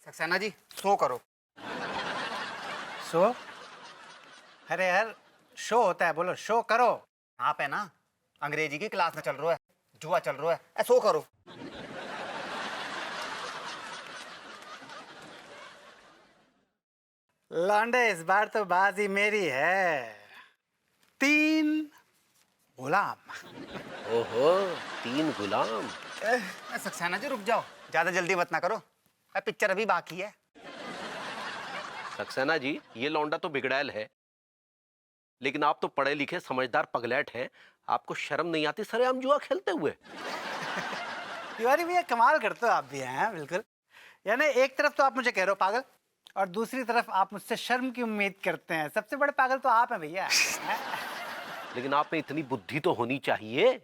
Saxena ji show करो। Show? अरे यार, शो होता है, बोलो शो करो। आप है ना अंग्रेजी की क्लास में चल रहा है, जुआ चल रहा है, शो करो। लौंडे, इस बार तो बाजी मेरी है। 3 गुलाम। ओहो, 3 गुलाम। सक्सेना जी रुक जाओ, ज्यादा जल्दी मत ना करो, पिक्चर अभी बाकी है। सक्सेना जी, ये लौंडा तो बिगड़ैल है, लेकिन आप तो पढ़े लिखे समझदार पगलैट हैं। आपको शर्म नहीं आती सरेआम जुआ खेलते हुए? तिवारी भैया, कमाल करते हो आप भी हैं बिल्कुल। यानी एक तरफ तो आप मुझे कह रहे हो पागल, और दूसरी तरफ आप मुझसे शर्म की उम्मीद करते हैं। सबसे बड़े पागल तो आप हैं भैया। लेकिन आप में इतनी बुद्धि तो होनी चाहिए।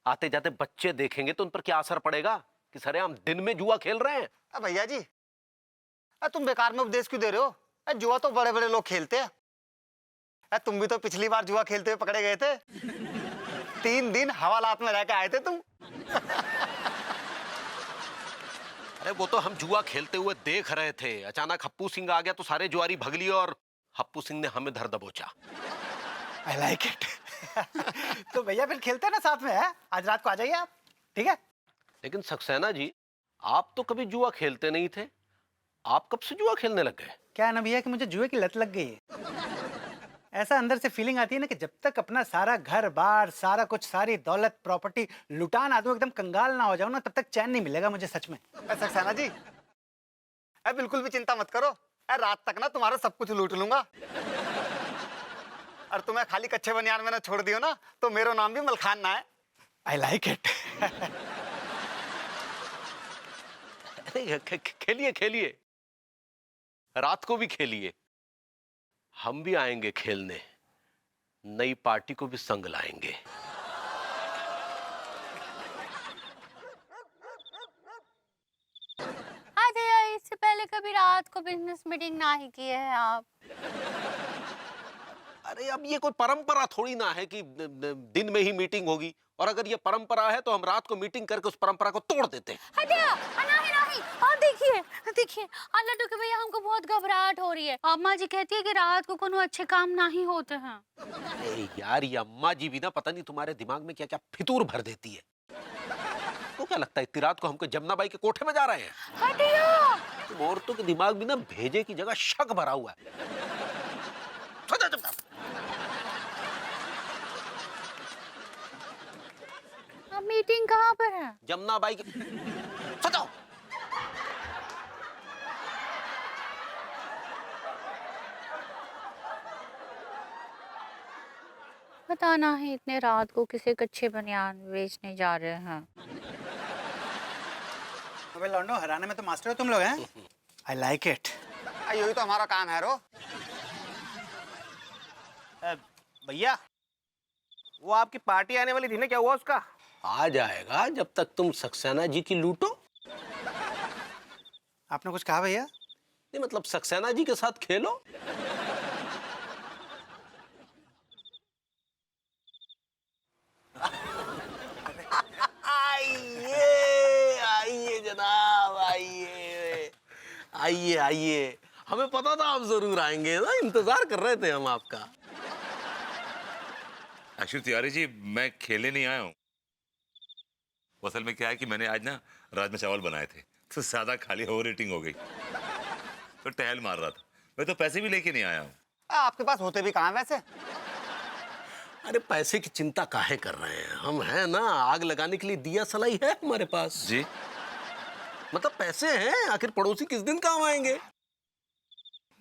आते जाते बच्चे देखेंगे तो उन पर क्या असर पड़ेगा कि सरेआम दिन में जुआ खेल रहे हैं? भैया जी, तुम बेकार में उपदेश क्यों दे रहे हो? जुआ तो बड़े बड़े लोग खेलते हैं। तुम भी तो पिछली बार जुआ खेलते हुए पकड़े गए थे। 3 दिन हवालात में रह के आए थे तुम। अरे वो तो हम जुआ खेलते हुए देख रहे थे, अचानक हप्पू सिंह आ गया तो सारे जुआरी भग लिए और हप्पू सिंह ने हमें धर दबोचा। I like it. तो भैया फिर खेलते हैं ना साथ में, है? आज रात को आ जाइए आप, ठीक है? लेकिन सक्सेना जी, आप तो कभी जुआ खेलते नहीं थे, आप कब से जुआ खेलने लग गए? क्या है ना भैया कि मुझे जुए की लत लग गई है। ऐसा अंदर से फीलिंग आती है ना कि जब तक अपना सारा घर बार, सारा कुछ, सारी दौलत प्रॉपर्टी लुटा ना दूं, एकदम कंगाल ना हो जाऊं ना, तब तक चैन नहीं मिलेगा मुझे सच में। सक्सेना जी, बिल्कुल भी चिंता मत करो। रात तक ना तुम्हारा सब कुछ लूट लूंगा। और तुम्हें खाली कच्चे बनियान में ना छोड़ दियो ना, तो मेरा नाम भी मलखान ना है। I like it. खेलिए खेलिए, रात को भी खेलिए, हम भी आएंगे खेलने, नई पार्टी को भी संग लाएंगे। अरे यार, इससे पहले कभी रात को बिजनेस मीटिंग ना ही किए हैं आप। अरे अब ये कोई परंपरा थोड़ी ना है कि दिन में ही मीटिंग होगी, और अगर ये परंपरा है तो हम रात को मीटिंग करके उस परंपरा को तोड़ देते हैं। अरे नहीं नहीं, और देखिए देखिए, लड्डू के भैया, हमको बहुत घबराहट हो रही है। अम्मा जी कहती है कि रात को कोनो अच्छे काम नहीं होते हैं। अरे यार, ये अम्मा जी भी ना पता नहीं तुम्हारे दिमाग में क्या क्या फितूर भर देती है। तो क्या लगता है इतनी रात को हमको जमुना बाई के कोठे में जा रहे हैं? हटिया। तुम औरतों के दिमाग में ना भेजे की जगह शक भरा हुआ है। अब मीटिंग कहाँ पर है? जमुना बाई की। सजाओ। पता नहीं इतने रात को किसे कच्चे बनियान बेचने जा रहे हैं। अबे लौंडो, हराने में तो मास्टर हो तुम लोग, हैं? I like it. यही तो हमारा काम है रो। भैया, वो आपकी पार्टी आने वाली थी ना, क्या हुआ उसका? आ जाएगा जब तक तुम सक्सेना जी की लूटो। आपने कुछ कहा भैया? नहीं मतलब सक्सेना जी के साथ खेलो। आइए आइए जनाब, आइए आइए आइए, हमें पता था आप जरूर आएंगे ना, इंतजार कर रहे थे हम आपका। एक्चुअली तिवारी जी, मैं खेलने नहीं आया हूँ। असल में क्या है कि मैंने आज ना राजमा चावल बनाए थे, तो ज्यादा खाली ओवर रेटिंग हो गई, तो टहल मार रहा था। मैं तो पैसे भी लेके नहीं आया हूँ। आपके पास होते भी कहाँ हैं वैसे? अरे पैसे की चिंता काहे कर रहे हैं, हम हैं ना, आग लगाने के लिए दिया सलाई है हमारे पास जी? मतलब पैसे हैं, आखिर पड़ोसी किस दिन काम आएंगे।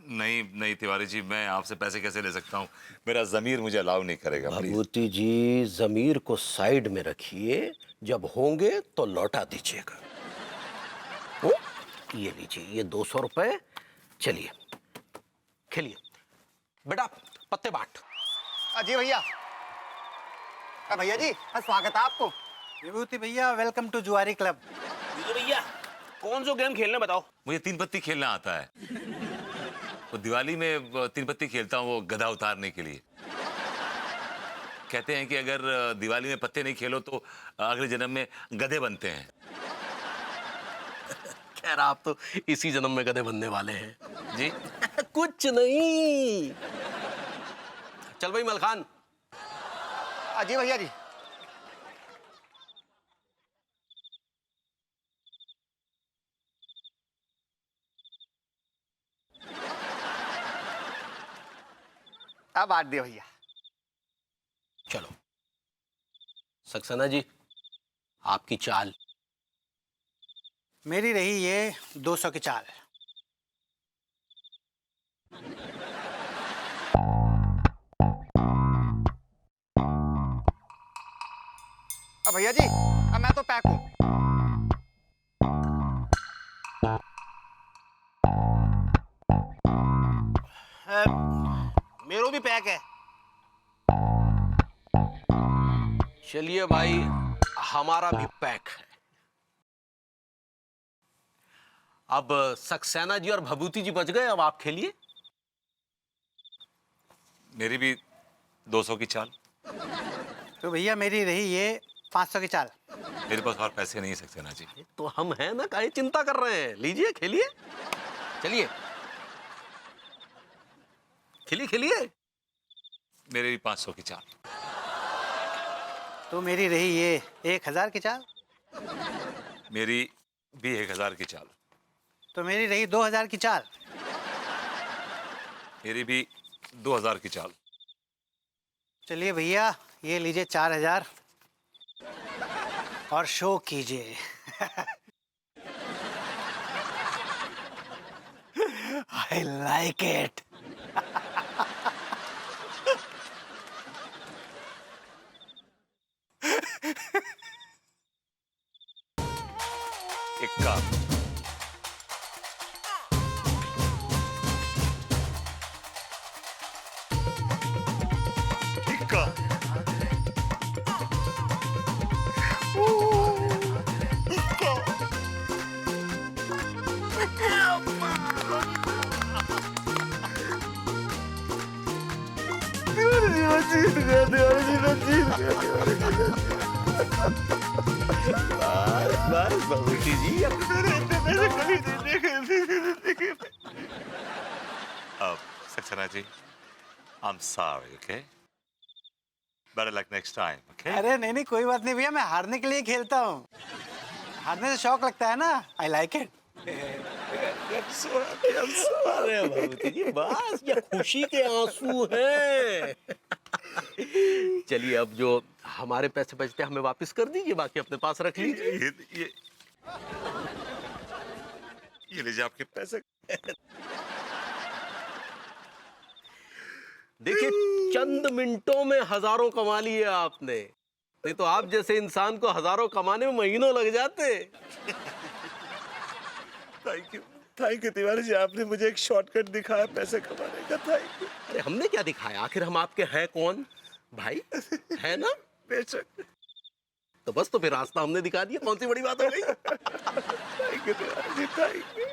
नहीं नहीं तिवारी जी, मैं आपसे पैसे कैसे ले सकता हूँ, मेरा जमीर मुझे अलाउ नहीं करेगा। प्लीज। भगवती जी, जमीर को साइड में रखिए, जब होंगे तो लौटा दीजिएगा। ओ, ये लीजिए, ये 200 रुपए, चलिए खेलिए। बेटा पत्ते बांट। जी भैया। भैया जी, स्वागत है आपको। विभूति भैया, वेलकम टू जुआरी क्लब। भैया, कौन सा गेम खेलना बताओ? मुझे 3 पत्ती खेलना आता है। वो दिवाली में 3 पत्ती खेलता हूँ, वो गधा उतारने के लिए। कहते हैं कि अगर दिवाली में पत्ते नहीं खेलो तो अगले जन्म में गधे बनते हैं। खैर आप तो इसी जन्म में गधे बनने वाले हैं। जी कुछ नहीं। चल भाई मलखान। जी भैया जी। अब बांट दिया भैया। चलो सक्सेना जी, आपकी चाल। मेरी रही ये 200 की चाल। अब भैया जी, अब मैं तो पैक हूँ। मेरो भी पैक है। चलिए भाई, हमारा भी पैक है। अब सक्सेना जी और भभूति जी बच गए, अब आप खेलिए। मेरी भी 200 की चाल। तो भैया मेरी रही ये 500 की चाल। मेरे पास और पैसे नहीं है सक्सेना जी। तो हम हैं ना, काहे चिंता कर रहे हैं। लीजिए खेलिए, चलिए खेलिए खेलिए। मेरे भी 500 की चाल। तो मेरी रही ये 1000 की चाल। मेरी भी 1000 की चाल। तो मेरी रही 2000 की चाल। मेरी भी 2000 की चाल। चलिए भैया, ये लीजिए 4000 और शो कीजिए। I like it. इक्का। इक्का। बस भभूति जी, Saxena ji, I'm sorry, okay? Better luck next time, okay? अरे नहीं नहीं, कोई बात नहीं भैया, मैं हारने के लिए खेलता हूँ। हारने से शौक लगता है ना। I like it. अरे भभूति जी, बस ये खुशी के आंसू हैं। चलिए, अब जो हमारे पैसे बचते हैं हमें वापस कर दीजिए, बाकी अपने पास रख लीजिए। ये लीजिए आपके पैसे। देखिए, चंद मिनटों में हजारों कमा लिए आपने। नहीं तो आप जैसे इंसान को हजारों कमाने में महीनों लग जाते। थैंक यू तिवारी जी, आपने मुझे एक शॉर्टकट दिखाया पैसे कमाने का। Thank you. अरे हमने क्या दिखाया, आखिर हम आपके हैं कौन भाई, है ना? बेशक। तो बस, तो फिर रास्ता हमने दिखा दिया, कौन सी बड़ी बात हो गई। Thank you Tiwari ji, thank you.